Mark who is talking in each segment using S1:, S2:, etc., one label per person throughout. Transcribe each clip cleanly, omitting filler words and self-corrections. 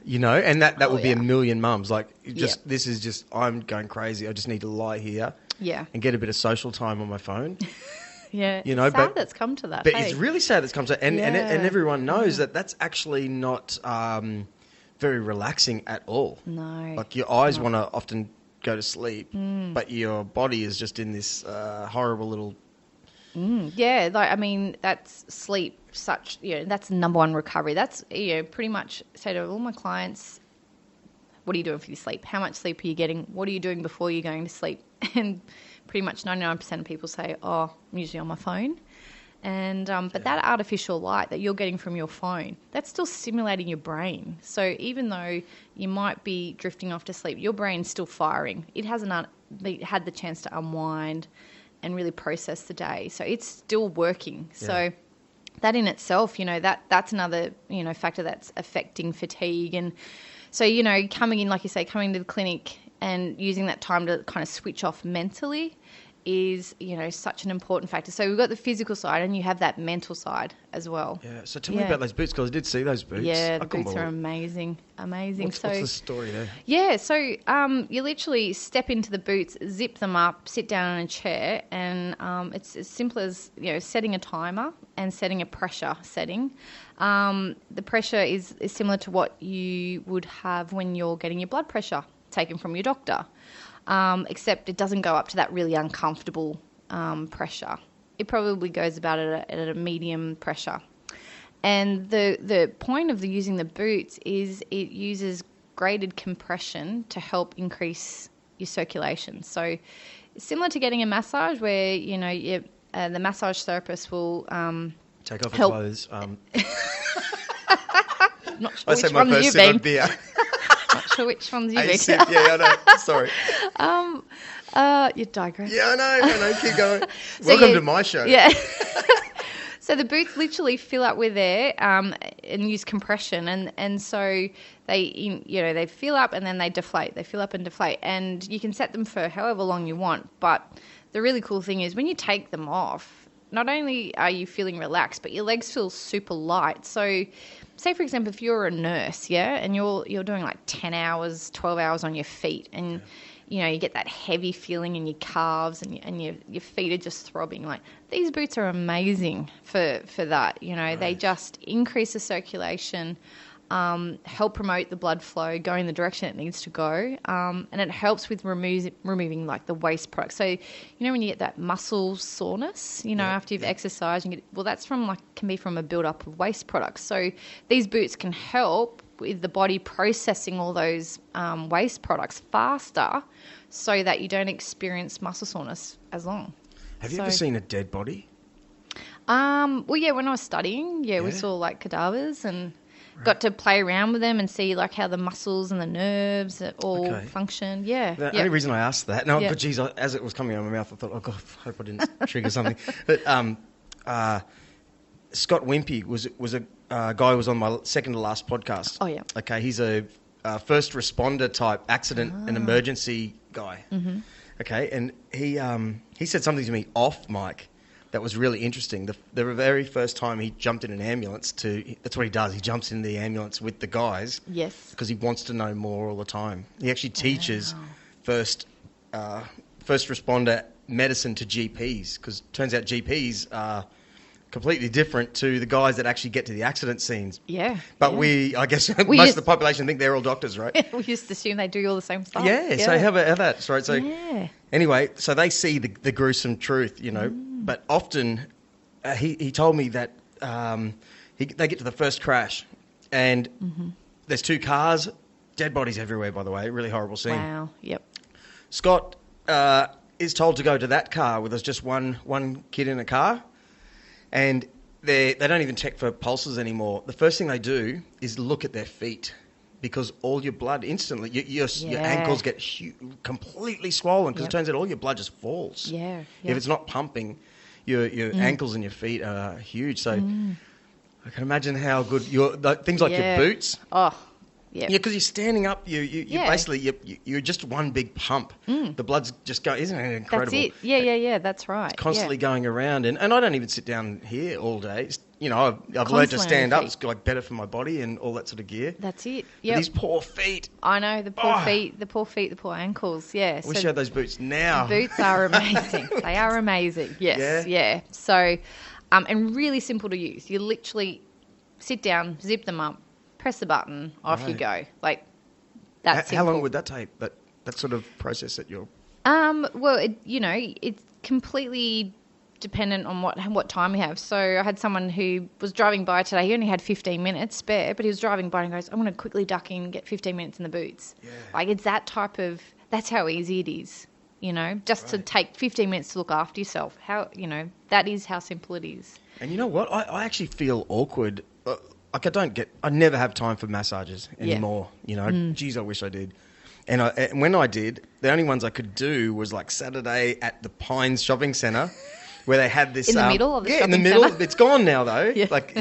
S1: you know, and that would be a
S2: yeah.
S1: million mums. Like, this is just, I'm going crazy. I just need to lie here and get a bit of social time on my phone.
S2: Yeah,
S1: you know,
S2: it's sad that's come to that.
S1: But
S2: hey?
S1: it's really sad that's come to and everyone knows that that's actually not very relaxing at all.
S2: No.
S1: Like, your eyes want to often go to sleep, but your body is just in this horrible little...
S2: Yeah, like, I mean, that's sleep, that's the number one recovery. That's, pretty much say to all my clients, what are you doing for your sleep? How much sleep are you getting? What are you doing before you're going to sleep? And pretty much 99% of people say, I'm usually on my phone. And but that artificial light that you're getting from your phone, that's still stimulating your brain. So even though you might be drifting off to sleep, your brain's still firing. It hasn't had the chance to unwind and really process the day. So it's still working. Yeah. So that in itself, that's another, factor that's affecting fatigue. And so, coming in, like you say, coming to the clinic and using that time to kind of switch off mentally is, such an important factor. So we've got the physical side and you have that mental side as well.
S1: Yeah. So tell me about those boots, because I did see those boots.
S2: Yeah, the boots are amazing. Amazing.
S1: What's the story there?
S2: Yeah, so you literally step into the boots, zip them up, sit down in a chair, and it's as simple as, setting a timer and setting a pressure setting. The pressure is similar to what you would have when you're getting your blood pressure taken from your doctor. Except it doesn't go up to that really uncomfortable pressure. It probably goes about at a medium pressure. And the point of using the boots is it uses graded compression to help increase your circulation. So it's similar to getting a massage where, the massage therapist will
S1: take off
S2: help.
S1: His clothes.
S2: Not sure
S1: I said my first sip of beer.
S2: Not sure which ones you've been.
S1: Yeah, I know. Sorry.
S2: You digress.
S1: Yeah, I know. Keep going. Welcome to my show.
S2: Yeah. So the boots literally fill up with air and use compression, and so they fill up and then they deflate. They fill up and deflate, and you can set them for however long you want. But the really cool thing is when you take them off, not only are you feeling relaxed, but your legs feel super light. So say, for example, if you're a nurse, and you're doing like 10 hours, 12 hours on your feet, and you get that heavy feeling in your calves and your feet are just throbbing. Like, these boots are amazing for that. Right. They just increase the circulation, help promote the blood flow, go in the direction it needs to go, and it helps with removing like the waste products. So, when you get that muscle soreness, after you've exercised, that's can be from a build-up of waste products. So these boots can help with the body processing all those waste products faster so that you don't experience muscle soreness as long.
S1: Have you ever seen a dead body?
S2: Well, yeah, when I was studying, we saw like cadavers and got to play around with them and see like how the muscles and the nerves all function. Yeah.
S1: The only reason I asked that, but geez, as it was coming out of my mouth, I thought, oh God, I hope I didn't trigger something. But Scott Wimpy was a guy who was on my second to last podcast.
S2: Oh, yeah.
S1: Okay, he's a first responder type accident and emergency guy. Mm-hmm. Okay, and he said something to me off mic that was really interesting. The very first time he jumped in an ambulance that's what he does. He jumps in the ambulance with the guys.
S2: Yes.
S1: Because he wants to know more all the time. He actually teaches first responder medicine to GPs, because it turns out GPs are completely different to the guys that actually get to the accident scenes.
S2: Yeah.
S1: But I guess most of the population think they're all doctors, right?
S2: We just assume they do all the same stuff.
S1: Yeah. So how that's right. So anyway, so they see the gruesome truth, but often he told me that they get to the first crash and there's two cars, dead bodies everywhere, by the way, really horrible scene.
S2: Wow. Yep.
S1: Scott is told to go to that car where there's just one kid in a car. And they don't even check for pulses anymore. The first thing they do is look at their feet, because all your blood instantly, your ankles get completely swollen, because it turns out all your blood just falls.
S2: Yeah.
S1: If it's not pumping, your ankles and your feet are huge. So I can imagine how good things like your boots.
S2: Oh, Yeah.
S1: Yeah, because you're standing up. You
S2: Yeah.
S1: basically you're just one big pump. The blood's just going. Isn't it incredible?
S2: That's it. Yeah. That's right.
S1: Constantly going around, and I don't even sit down here all day. You know, I've learned to
S2: Constantly on
S1: stand
S2: your
S1: up.
S2: feet.
S1: It's like better for my body and all that sort of gear.
S2: That's it.
S1: But
S2: Yeah.
S1: these poor feet.
S2: I know, the poor feet, the poor ankles. Yeah.
S1: I wish you had those boots now.
S2: The boots are amazing. They are amazing. Yes. Yeah. So, and really simple to use. You literally sit down, zip them up, press the button, off you go. Like, that's
S1: How long would that take? That sort of process that you're...
S2: Well, it's completely dependent on what time you have. So I had someone who was driving by today. He only had 15 minutes spare, but he was driving by and goes, I'm going to quickly duck in and get 15 minutes in the boots.
S1: Yeah.
S2: Like, it's that type of... That's how easy it is, just to take 15 minutes to look after yourself. That is how simple it is.
S1: And you know what? I actually feel awkward. Like I never have time for massages anymore. Geez, I wish I did. And when I did, the only ones I could do was like Saturday at the Pines Shopping Centre, where they had this
S2: in the middle of the shopping
S1: in the middle.
S2: centre.
S1: It's gone now though.
S2: Yeah.
S1: Like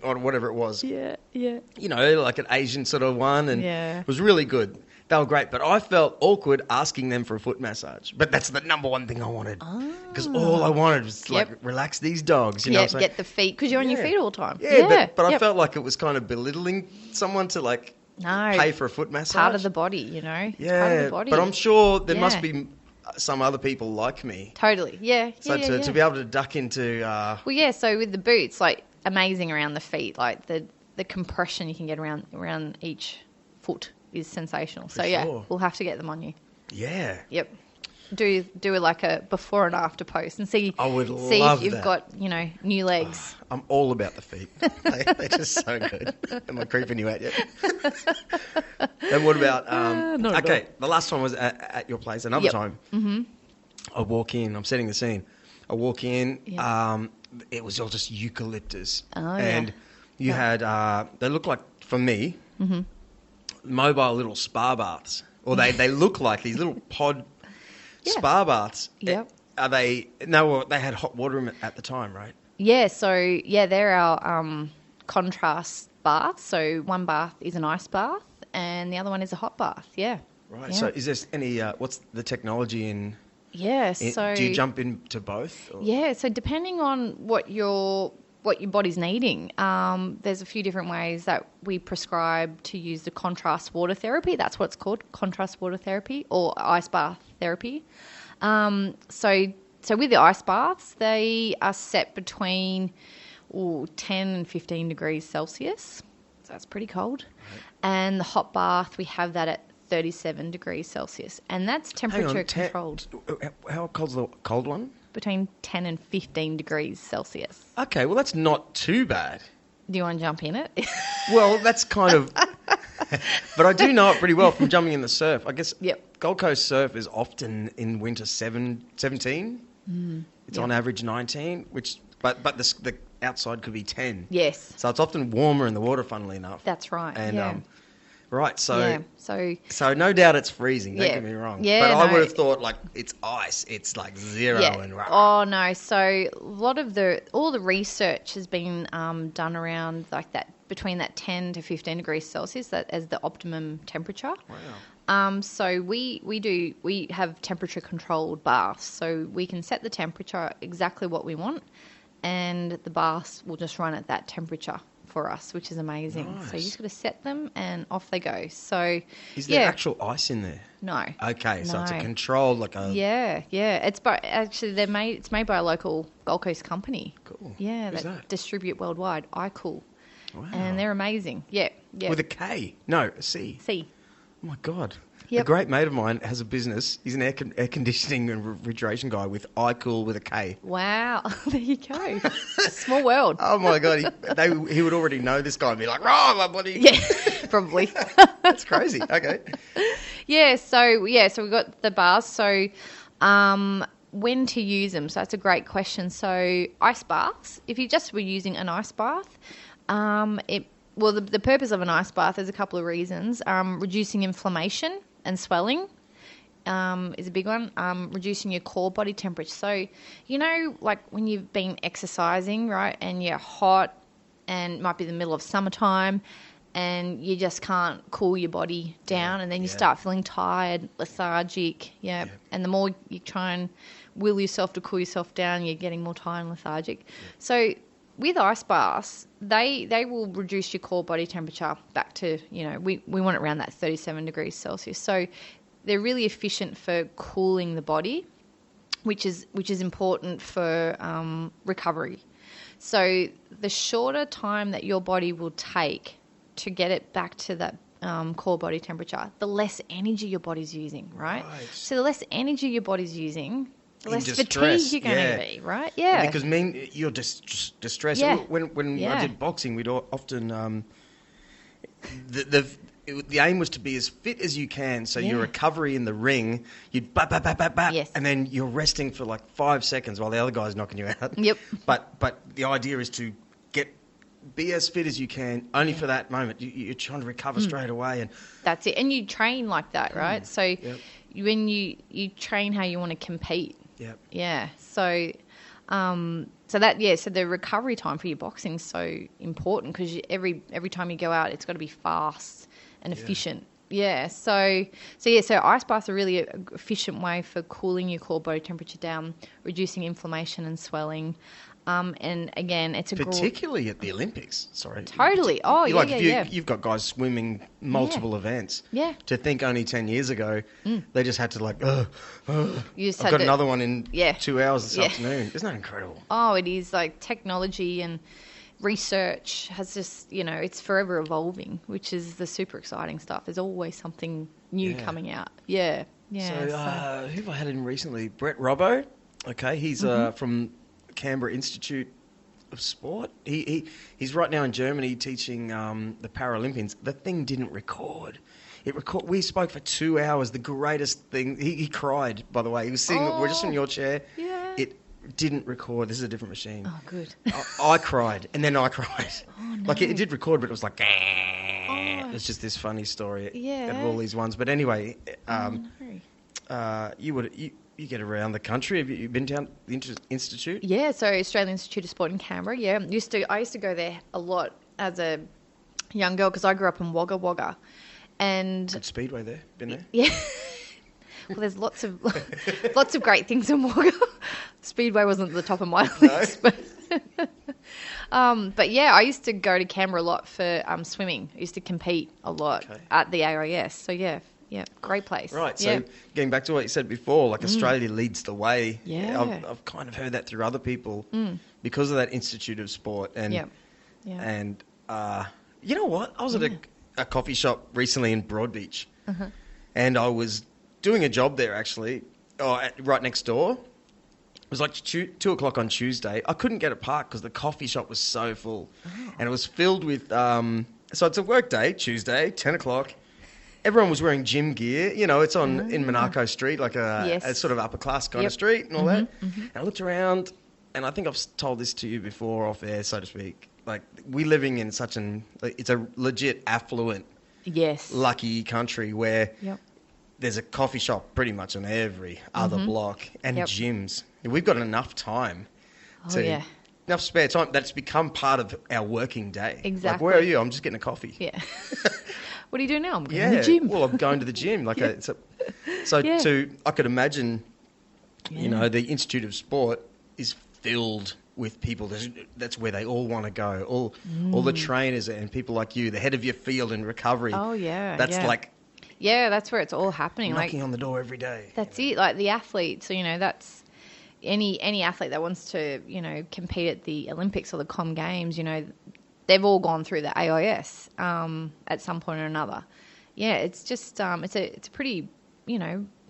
S1: or whatever it was.
S2: Yeah.
S1: Like an Asian sort of one, and
S2: Yeah.
S1: it was really good. They were great, but I felt awkward asking them for a foot massage. But that's the number one thing I wanted, because all I wanted was relax these dogs. You know what I'm saying?
S2: Get the feet, because you're on your feet all the time.
S1: Yeah, but I felt like it was kind of belittling someone to
S2: No,
S1: pay for a foot massage.
S2: part of the body, It's part of
S1: Yeah,
S2: the body.
S1: but I'm sure there
S2: Yeah.
S1: must be some other people like me.
S2: Totally, yeah.
S1: So to be able to duck into...
S2: Well, yeah, so with the boots, like, amazing around the feet. Like, the compression you can get around each foot is sensational. So,
S1: sure.
S2: we'll have to get them on you.
S1: Yeah.
S2: Yep. Do like a before and after post and see
S1: I would
S2: if
S1: love
S2: you've
S1: that.
S2: got, new legs.
S1: I'm all about the feet. They're just so good. Am I creeping you out yet? And what about...
S2: not at
S1: okay, the last time was at your place. Another
S2: Yep.
S1: time, I walk in. I'm setting the scene. I walk in.
S2: Yep.
S1: It was all just eucalyptus.
S2: Oh, yeah.
S1: And you had... they look like, for me, mobile little spa baths. Or they look like these little pod spa baths.
S2: Yep.
S1: Are they... No, they had hot water in it at the time, right?
S2: Yeah, so, they're our contrast baths. So one bath is an ice bath and the other one is a hot bath, yeah.
S1: Right.
S2: Yeah.
S1: So is there any... what's the technology in...
S2: Yeah, so...
S1: do you jump into both? Or?
S2: Yeah, so depending on what your body's needing, there's a few different ways that we prescribe to use the contrast water therapy. That's what it's called, contrast water therapy or ice bath therapy. So with the ice baths, they are set between 10 and 15 degrees Celsius. So that's pretty cold. Right. And the hot bath, we have that at 37 degrees Celsius. And that's temperature controlled.
S1: How cold's the cold one?
S2: Between 10 and 15 degrees Celsius.
S1: Okay, well, that's not too bad.
S2: Do you want to jump in it?
S1: Well, that's kind of... But I do know it pretty well from jumping in the surf. I guess Gold Coast surf is often in winter 17. It's on average 19, but the outside could be 10.
S2: Yes.
S1: So it's often warmer in the water, funnily enough.
S2: That's right.
S1: And right, so no doubt it's freezing. Don't get me wrong.
S2: Yeah,
S1: but I would have thought it's ice. It's like zero and rough.
S2: Oh no! So a lot of all the research has been done around like that between that 10 to 15 degrees Celsius that as the optimum temperature.
S1: Wow.
S2: So we have temperature controlled baths, so we can set the temperature exactly what we want, and the baths will just run at that temperature for us, which is amazing.
S1: Nice.
S2: So you just got to set them and off they go. So
S1: is there actual ice in there?
S2: No.
S1: Okay, so it's a controlled
S2: Yeah. It's it's made by a local Gold Coast company.
S1: Cool.
S2: Yeah,
S1: Who's
S2: that distribute worldwide. iCool.
S1: Wow.
S2: And they're amazing. Yeah.
S1: With a K? No, a C.
S2: C.
S1: Oh my God.
S2: Yep.
S1: A great mate of mine has a business. He's an air conditioning and refrigeration guy with iCool with a K.
S2: Wow. There you go. Small world.
S1: Oh my God. He would already know this guy and be like, "Right, my buddy."
S2: Yeah, probably.
S1: That's crazy. Okay.
S2: Yeah. So we've got the bars. So, when to use them? So that's a great question. So ice baths. If you just were using an ice bath, the purpose of an ice bath is a couple of reasons. Reducing inflammation and swelling is a big one. Reducing your core body temperature. So, like when you've been exercising, right, and you're hot and it might be the middle of summertime and you just can't cool your body down, and then you start feeling tired, lethargic. Yeah. And the more you try and will yourself to cool yourself down, you're getting more tired and lethargic. So with ice baths, they will reduce your core body temperature back to, we want it around that 37 degrees Celsius. So they're really efficient for cooling the body, which is important for recovery. So the shorter time that your body will take to get it back to that core body temperature, the less energy your body's using, right? So the less energy your body's using, the less fatigued you're going to be, right? Yeah.
S1: Because you're distressed.
S2: Yeah.
S1: When I did boxing, we'd often the aim was to be as fit as you can. So your recovery in the ring, you'd bat, and then you're resting for like 5 seconds while the other guy's knocking you out.
S2: Yep.
S1: But the idea is to be as fit as you can, only for that moment. You're trying to recover straight away, and
S2: that's it. And you train like that, right? So when you train how you want to compete.
S1: Yep.
S2: Yeah. So so the recovery time for your boxing is so important, because every time you go out, it's got to be fast and efficient. Yeah. So ice baths are really an efficient way for cooling your core body temperature down, reducing inflammation and swelling. And again, it's
S1: particularly at the Olympics. Sorry,
S2: totally. Oh,
S1: you've got guys swimming multiple events.
S2: Yeah.
S1: To think only 10 years ago, they just had to
S2: I've
S1: got another one in 2 hours this afternoon. Isn't that incredible?
S2: Oh, it is. Like, technology and research has just, it's forever evolving, which is the super exciting stuff. There's always something new coming out. Yeah. Yeah.
S1: So who have I had in recently? Brett Robbo. Okay, he's from Canberra Institute of Sport. He's right now in Germany teaching the Paralympians. The thing didn't record. We spoke for 2 hours. The greatest thing. He cried, by the way. He was sitting. We're just in your chair.
S2: Yeah.
S1: It didn't record. This is a different machine.
S2: Oh, good.
S1: I cried, and then I cried.
S2: Oh, no.
S1: Like, it did record, but it was like. It's just this funny story out of all these ones. But anyway, you get around the country. Have you been down the institute?
S2: Yeah, so Australian Institute of Sport in Canberra. Yeah, I used to go there a lot as a young girl, because I grew up in Wagga Wagga, and
S1: good speedway there. Been there?
S2: Yeah. Well, there's lots of great things in Wagga. Speedway wasn't at the top of my list, but yeah, I used to go to Canberra a lot for swimming. I used to compete a lot at the AIS. So yeah, great place.
S1: Right, so getting back to what you said before, like Australia leads the way.
S2: Yeah.
S1: I've kind of heard that through other people because of that Institute of Sport. And and you know what? I was at a coffee shop recently in Broadbeach, and I was doing a job there actually, right next door. It was like 2 o'clock on Tuesday. I couldn't get a park because the coffee shop was so full. And it was filled with... so it's a work day, Tuesday, 10 o'clock. Everyone was wearing gym gear. It's in Monaco Street, like a sort of upper-class kind of street and all that. And I looked around, and I think I've told this to you before off air, so to speak. Like, we're living in such it's a legit affluent, lucky country where there's a coffee shop pretty much on every other block and gyms. We've got enough time enough spare time that's become part of our working day.
S2: Exactly.
S1: Like, where are you? I'm just getting a coffee.
S2: Yeah. What are you doing now? I'm going to the gym.
S1: Well, I'm going to the gym. Like, I could imagine, the Institute of Sport is filled with people. That's where they all want to go. All the trainers and people like you, the head of your field in recovery. Oh yeah. That's like.
S2: Yeah, that's where it's all happening.
S1: Knocking on the door every day.
S2: That's it. Like the athletes, that's any athlete that wants to, compete at the Olympics or the Com Games, they've all gone through the AIS at some point or another. Yeah, it's just it's a pretty,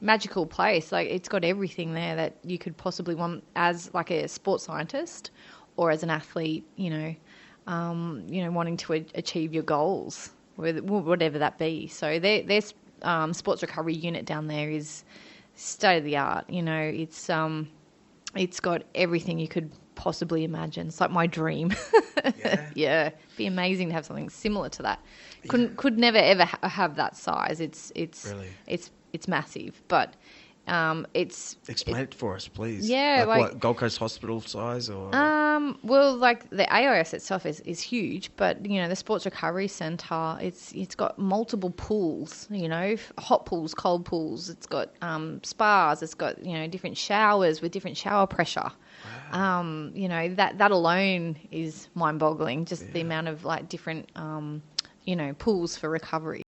S2: magical place. Like, it's got everything there that you could possibly want as like a sports scientist or as an athlete, wanting to achieve your goals, whatever that be. So their sports recovery unit down there is state of the art. It's got everything you could possibly imagine. It's like my dream. Yeah, it'd be amazing to have something similar to that. Could never ever have that size. It's
S1: really?
S2: It's massive, but It's
S1: Explain it for us, please.
S2: Yeah,
S1: like what, Gold Coast Hospital size or?
S2: well, like the AIS itself is huge, but the Sports Recovery Centre, it's got multiple pools, hot pools, cold pools. It's got spas. It's got different showers with different shower pressure. Wow. That alone is mind-boggling. Just the amount of like different pools for recovery.